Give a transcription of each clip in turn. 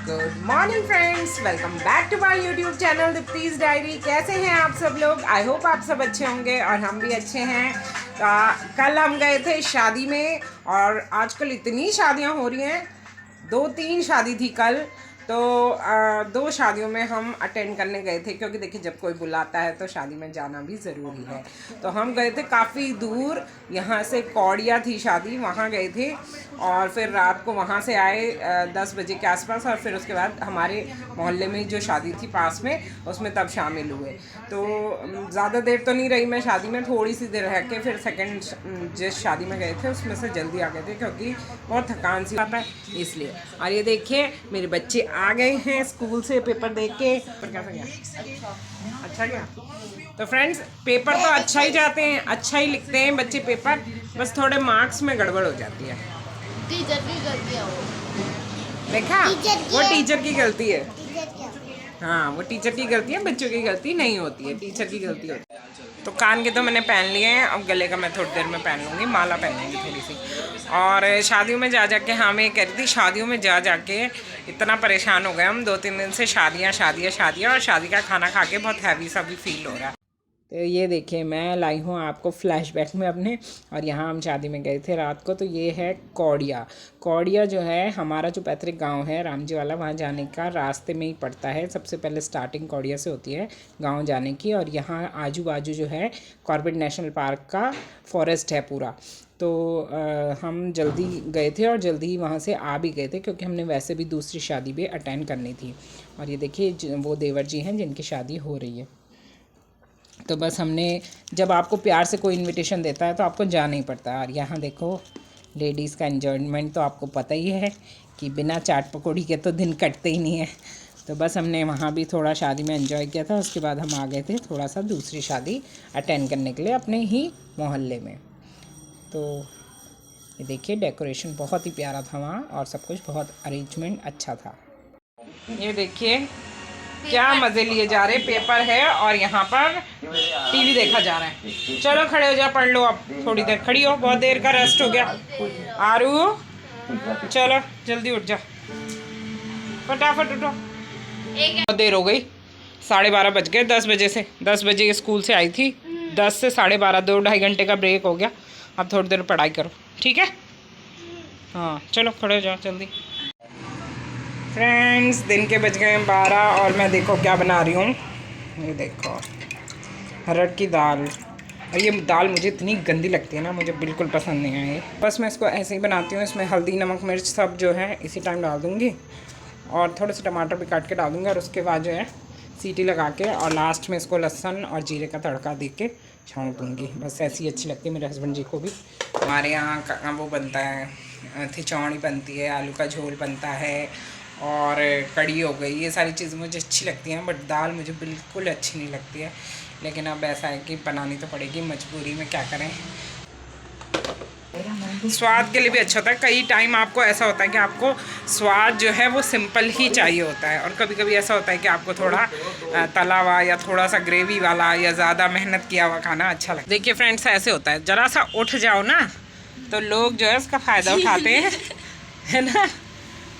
Good morning friends, welcome back to my YouTube channel Deepti's diary. कैसे हैं आप सब लोग? आई होप आप सब अच्छे होंगे और हम भी अच्छे हैं। कल हम गए थे शादी में और आजकल इतनी शादियां हो रही हैं, 2-3 शादी थी कल। तो 2 शादियों में हम अटेंड करने गए थे क्योंकि देखिए जब कोई बुलाता है तो शादी में जाना भी ज़रूरी है। तो हम गए थे काफ़ी दूर, यहाँ से कौड़िया थी शादी, वहाँ गए थे और फिर रात को वहाँ से आए 10 बजे के आसपास। और फिर उसके बाद हमारे मोहल्ले में जो शादी थी पास में, उसमें तब शामिल हुए। तो ज़्यादा देर तो नहीं रही मैं शादी में, थोड़ी सी देर रह के फिर सेकंड जिस शादी में गए थे उसमें से जल्दी आ गए थे क्योंकि बहुत थकान सी आता है इसलिए। और ये देखिए मेरे बच्चे आ गए हैं स्कूल से पेपर देख के। पर कैसा गया? अच्छा गया। तो फ्रेंड्स, पेपर तो अच्छा ही जाते हैं, अच्छा ही लिखते हैं बच्चे पेपर, बस थोड़े मार्क्स में गड़बड़ हो जाती है। टीचर की गलती है वो। देखा, वो टीचर की गलती है। हाँ, वो टीचर की गलती है, बच्चों की गलती नहीं होती है, टीचर की गलती होती है। तो कान के तो मैंने पहन लिए हैं, अब गले का मैं थोड़ी देर में पहन लूँगी, माला पहनूँगी थोड़ी सी। और शादियों में जा के, हाँ मैं कह रही थी, शादियों में जा के इतना परेशान हो गए हम 2-3 दिन से, शादियाँ शादियाँ शादियाँ, और शादी का खाना खा के बहुत हैवी सा भी फील हो रहा है। तो ये देखिए मैं लाई हूँ आपको फ्लैशबैक में अपने, और यहाँ हम शादी में गए थे रात को। तो ये है कौड़िया। कौड़िया जो है हमारा जो पैतृक गांव है रामजी वाला, वहाँ जाने का रास्ते में ही पड़ता है। सबसे पहले स्टार्टिंग कौड़िया से होती है गांव जाने की, और यहाँ आजू बाजू जो है कॉर्बेट नेशनल पार्क का फॉरेस्ट है पूरा। तो हम जल्दी गए थे और जल्दी ही वहाँ से आ भी गए थे क्योंकि हमने वैसे भी दूसरी शादी भी अटेंड करनी थी। और ये देखिए वो देवर जी हैं जिनकी शादी हो रही है। तो बस हमने, जब आपको प्यार से कोई इनविटेशन देता है तो आपको जाना ही पड़ता है। और यहाँ देखो लेडीज़ का एन्जॉयमेंट तो आपको पता ही है कि बिना चाट पकौड़ी के तो दिन कटते ही नहीं है। तो बस हमने वहाँ भी थोड़ा शादी में एंजॉय किया था, उसके बाद हम आ गए थे थोड़ा सा दूसरी शादी अटेंड करने के लिए अपने ही मोहल्ले में। तो ये देखिए डेकोरेशन बहुत ही प्यारा था वहाँ, और सब कुछ बहुत अरेंजमेंट अच्छा था। ये देखिए क्या मज़े लिए जा रहे, पेपर है और यहाँ पर टीवी देखा जा रहा है। चलो खड़े हो जा, पढ़ लो, अब थोड़ी देर खड़ी हो, बहुत देर का रेस्ट हो गया। आरू चलो जल्दी उठ जा, फटाफट उठो। बहुत देर हो गई, 12:30 बज गए। 10 बजे से, 10 बजे स्कूल से आई थी, 10 से 12:30, 2-2.5 घंटे का ब्रेक हो गया। अब थोड़ी देर पढ़ाई करो, ठीक है? हाँ चलो खड़े हो जाओ जल्दी। फ्रेंड्स, दिन के बज गए 12 और मैं देखो क्या बना रही हूँ। ये देखो अरहर की दाल, और ये दाल मुझे इतनी गंदी लगती है ना, मुझे बिल्कुल पसंद नहीं है ये। बस मैं इसको ऐसे ही बनाती हूँ, इसमें हल्दी नमक मिर्च सब जो है इसी टाइम डाल दूँगी, और थोड़े से टमाटर भी काट के डाल दूँगी, और उसके बाद जो है सीटी लगा के, और लास्ट में इसको लहसुन और जीरे का तड़का दे के छौंक दूँगी। बस ऐसी अच्छी लगती है मेरे हस्बैंड जी को भी। हमारे यहाँ वो बनता है, खिचौड़ी बनती है, आलू का झोल बनता है, और कड़ी हो गई, ये सारी चीज़ें मुझे अच्छी लगती हैं, बट दाल मुझे बिल्कुल अच्छी नहीं लगती है। लेकिन अब ऐसा है कि बनानी तो पड़ेगी, मजबूरी में, क्या करें। स्वाद के लिए भी अच्छा होता है। कई टाइम आपको ऐसा होता है कि आपको स्वाद जो है वो सिंपल ही चाहिए होता है, और कभी कभी ऐसा होता है कि आपको थोड़ा तला हुआ या थोड़ा सा ग्रेवी वाला या ज़्यादा मेहनत किया हुआ खाना अच्छा लगता है। देखिए फ्रेंड्स, ऐसे होता है, ज़रा सा उठ जाओ ना तो लोग जो है उसका फ़ायदा उठाते हैं, है ना,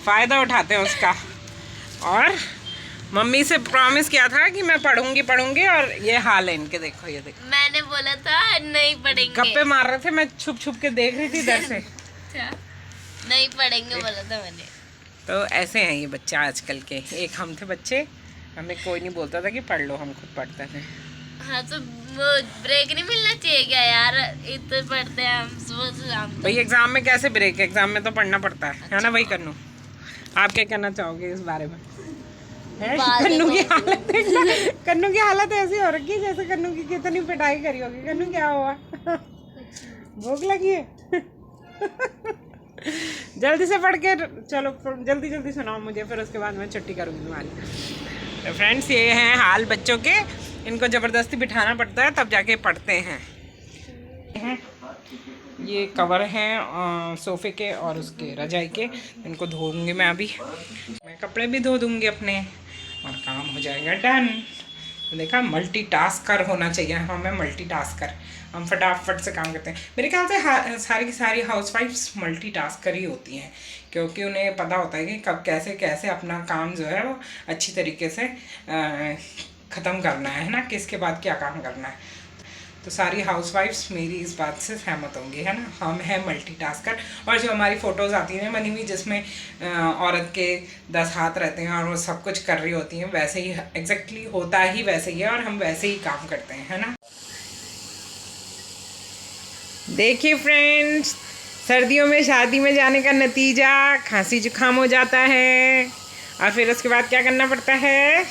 फ़ायदा उठाते हैं उसका। और मम्मी से प्रॉमिस किया था कि मैं पढ़ूंगी, और ये हाल है इनके। देखो ये देखो, मैंने बोला था नहीं पढ़ेंगे, गप्पे मार रहे थे, मैं छुप छुप के देख रही थी इधर से। अच्छा, नहीं पढ़ेंगे बोला था मैंने। तो ऐसे हैं ये बच्चे आजकल के। एक हम थे बच्चे, हमें कोई नहीं बोलता था कि पढ़ लो, हम खुद पढ़ते थे। हाँ तो वो ब्रेक नहीं मिलना चाहिए क्या यार, इतने पढ़ते हैं हम सुबह से शाम तक। भाई एग्जाम में कैसे ब्रेक, एग्जाम में तो पढ़ना पड़ता है ना भाई। कन्नू, आप क्या कहना चाहोगे इस बारे में? कन्नू की हालत देखना, कन्नू की हालत ऐसी हो रखी है जैसे कन्नू की कितनी पिटाई करी होगी। कन्नू क्या हुआ? भूख लगी है? जल्दी से पढ़ के चलो, जल्दी जल्दी सुनाओ मुझे, फिर उसके बाद मैं छुट्टी करूँगी तुम्हारी। तो फ्रेंड्स, ये हैं हाल बच्चों के, इनको ज़बरदस्ती बिठाना पड़ता है तब जाके पढ़ते हैं। ये कवर हैं सोफ़े के और उसके रजाई के, इनको धोऊंगी मैं अभी। मैं कपड़े भी धो दूँगी अपने, और काम हो जाएगा डन। देखा, मल्टीटास्कर होना चाहिए हमें, मल्टीटास्कर। हम फटाफट से काम करते हैं। मेरे ख्याल से सारी की सारी हाउसवाइफ्स मल्टीटास्कर ही होती हैं, क्योंकि उन्हें पता होता है कि कब कैसे कैसे अपना काम जो है वो अच्छी तरीके से ख़त्म करना है ना, किसके बाद क्या काम करना है। तो सारी हाउसवाइफ्स मेरी इस बात से सहमत होंगी, है ना, हम हैं मल्टीटास्कर। और जो हमारी फ़ोटोज़ आती हैं बनी हुई, जिसमें औरत के 10 हाथ रहते हैं और वो सब कुछ कर रही होती हैं, वैसे ही एग्जैक्टली होता ही वैसे ही है, और हम वैसे ही काम करते हैं, है ना। देखिए फ्रेंड्स, सर्दियों में शादी में जाने का नतीजा खांसी जुकाम हो जाता है, और फिर उसके बाद क्या करना पड़ता है,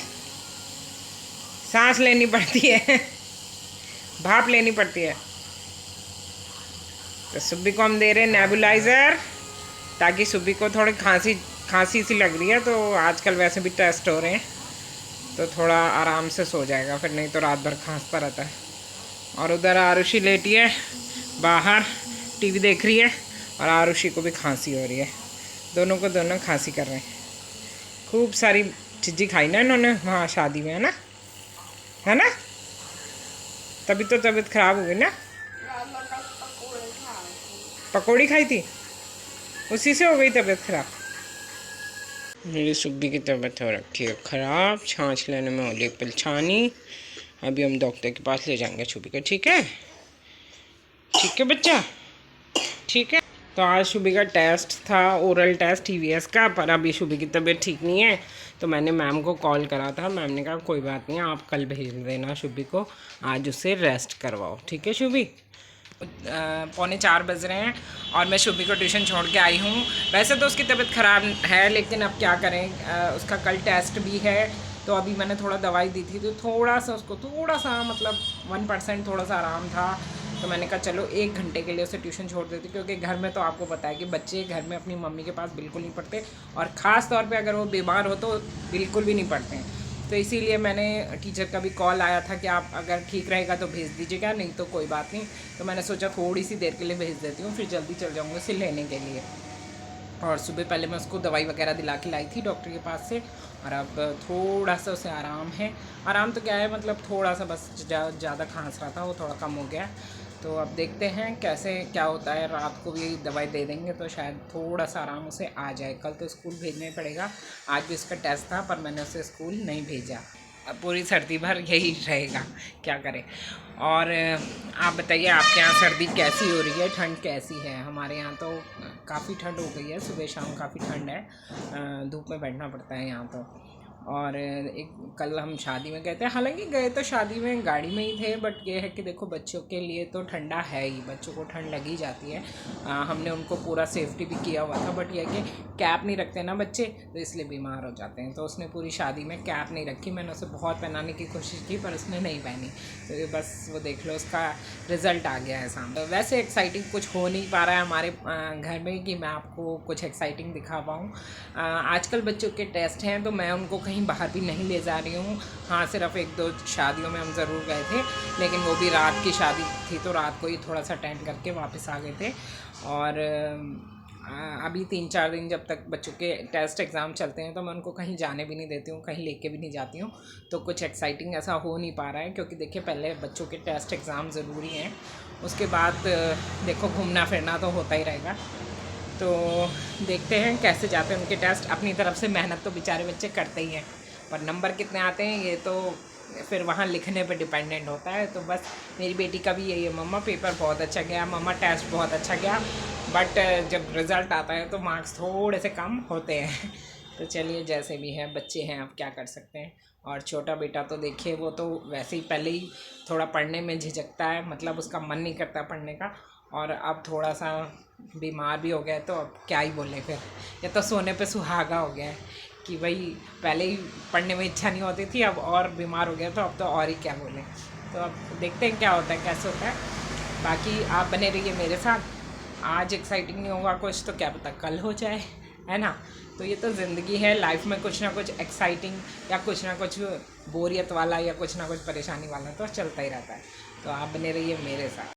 सांस लेनी पड़ती है, भाप लेनी पड़ती है। तो सुब्बी को हम दे रहे हैं नेबुलाइज़र, ताकि सुब्बी को थोड़ी खांसी सी लग रही है, तो आजकल वैसे भी टेस्ट हो रहे हैं, तो थोड़ा आराम से सो जाएगा, फिर नहीं तो रात भर खांसता रहता है। और उधर आरुषि लेटी है बाहर, टीवी देख रही है, और आरुषि को भी खांसी हो रही है। दोनों खांसी कर रहे हैं। खूब सारी चीज़ें खाई ना इन्होंने वहाँ शादी में, है ना। तभी तो तबीयत ख़राब हो गई ना। पकौड़ी खाई थी, उसी से हो गई तबीयत ख़राब। मेरी सुब्बी की तबीयत हो रखी है ख़राब, छाँछ लेने में हो रही परेशानी। अभी हम डॉक्टर के पास ले जाएंगे सुब्बी को, ठीक है बच्चा, ठीक है। तो आज शुभी का टेस्ट था, ओरल टेस्ट TVS का, पर अभी शुभी की तबीयत ठीक नहीं है, तो मैंने मैम को कॉल करा था। मैम ने कहा कोई बात नहीं, आप कल भेज देना शुभी को, आज उससे रेस्ट करवाओ, ठीक है शुभी। 3:45 बज रहे हैं और मैं शुभी को ट्यूशन छोड़ के आई हूँ। वैसे तो उसकी तबीयत ख़राब है, लेकिन अब क्या करें, उसका कल टेस्ट भी है, तो अभी मैंने थोड़ा दवाई दी थी, तो थोड़ा सा उसको मतलब 1% थोड़ा सा आराम था। तो मैंने कहा चलो 1 घंटे के लिए उसे ट्यूशन छोड़ देती, क्योंकि घर में तो आपको पता है कि बच्चे घर में अपनी मम्मी के पास बिल्कुल नहीं पढ़ते, और ख़ास तौर पे अगर वो बीमार हो तो बिल्कुल भी नहीं पढ़ते हैं। तो इसीलिए मैंने टीचर का भी कॉल आया था कि आप अगर ठीक रहेगा तो भेज दीजिएगा, नहीं तो कोई बात नहीं। तो मैंने सोचा थोड़ी सी देर के लिए भेज देती हूँ, फिर जल्दी चल जाऊँगी उसे लेने के लिए। और सुबह पहले मैं उसको दवाई वगैरह दिला के लाई थी डॉक्टर के पास से, और अब थोड़ा सा उसे आराम है। आराम तो क्या है, मतलब थोड़ा सा बस ज़्यादा खांस रहा था, वो थोड़ा कम हो गया। तो अब देखते हैं कैसे क्या होता है, रात को भी दवाई दे देंगे तो शायद थोड़ा सा आराम उसे आ जाए। कल तो स्कूल भेजना ही पड़ेगा, आज भी इसका टेस्ट था, पर मैंने उसे स्कूल नहीं भेजा। अब पूरी सर्दी भर यही रहेगा, क्या करें। और आप बताइए, आपके यहाँ सर्दी कैसी हो रही है, ठंड कैसी है? हमारे यहाँ तो काफ़ी ठंड हो गई है, सुबह शाम काफ़ी ठंड है, धूप में बैठना पड़ता है यहाँ तो। और कल हम शादी में गए थे, हालांकि गए तो शादी में गाड़ी में ही थे, बट ये है कि देखो बच्चों के लिए तो ठंडा है ही, बच्चों को ठंड लगी जाती है। हमने उनको पूरा सेफ्टी भी किया हुआ था, बट ये है कि कैप नहीं रखते ना बच्चे, तो इसलिए बीमार हो जाते हैं। तो उसने पूरी शादी में कैप नहीं रखी, मैंने उसे बहुत पहनाने की कोशिश की, पर उसने नहीं पहनी। तो ये बस वो देख लो, उसका रिज़ल्ट आ गया है सामने। तो वैसे एक्साइटिंग कुछ हो नहीं पा रहा है हमारे घर में कि मैं आपको कुछ एक्साइटिंग दिखा पाऊँ। आजकल बच्चों के टेस्ट हैं, तो मैं उनको कहीं बाहर भी नहीं ले जा रही हूँ। हाँ, सिर्फ 1-2 शादियों में हम ज़रूर गए थे, लेकिन वो भी रात की शादी थी, तो रात को ही थोड़ा सा अटेंड करके वापस आ गए थे। और अभी 3-4 दिन जब तक बच्चों के टेस्ट एग्ज़ाम चलते हैं, तो मैं उनको कहीं जाने भी नहीं देती हूँ, कहीं लेके भी नहीं जाती हूँ। तो कुछ एक्साइटिंग ऐसा हो नहीं पा रहा है, क्योंकि देखिए पहले बच्चों के टेस्ट एग्ज़ाम ज़रूरी हैं, उसके बाद देखो घूमना फिरना तो होता ही रहेगा। तो देखते हैं कैसे जाते हैं उनके टेस्ट। अपनी तरफ से मेहनत तो बेचारे बच्चे करते ही हैं, पर नंबर कितने आते हैं ये तो फिर वहाँ लिखने पे डिपेंडेंट होता है। तो बस मेरी बेटी का भी यही है, मम्मा पेपर बहुत अच्छा गया, मम्मा टेस्ट बहुत अच्छा गया, बट जब रिज़ल्ट आता है तो मार्क्स थोड़े से कम होते हैं। तो चलिए, जैसे भी है, बच्चे हैं, आप क्या कर सकते हैं। और छोटा बेटा तो देखिए, वो तो वैसे ही पहले ही थोड़ा पढ़ने में झिझकता है, मतलब उसका मन नहीं करता पढ़ने का, और अब थोड़ा सा बीमार भी हो गया, तो अब क्या ही बोले फिर। ये तो सोने पे सुहागा हो गया है कि भाई पहले ही पढ़ने में इच्छा नहीं होती थी, अब और बीमार हो गया, तो अब तो और ही क्या बोले। तो अब देखते हैं क्या होता है, कैसे होता है। बाकी आप बने रहिए मेरे साथ। आज एक्साइटिंग नहीं होगा कुछ, तो क्या पता कल हो जाए, है ना। तो ये तो ज़िंदगी है, लाइफ में कुछ ना कुछ एक्साइटिंग या कुछ ना कुछ बोरियत वाला या कुछ ना कुछ परेशानी वाला तो चलता ही रहता है। तो आप बने रहिए मेरे साथ।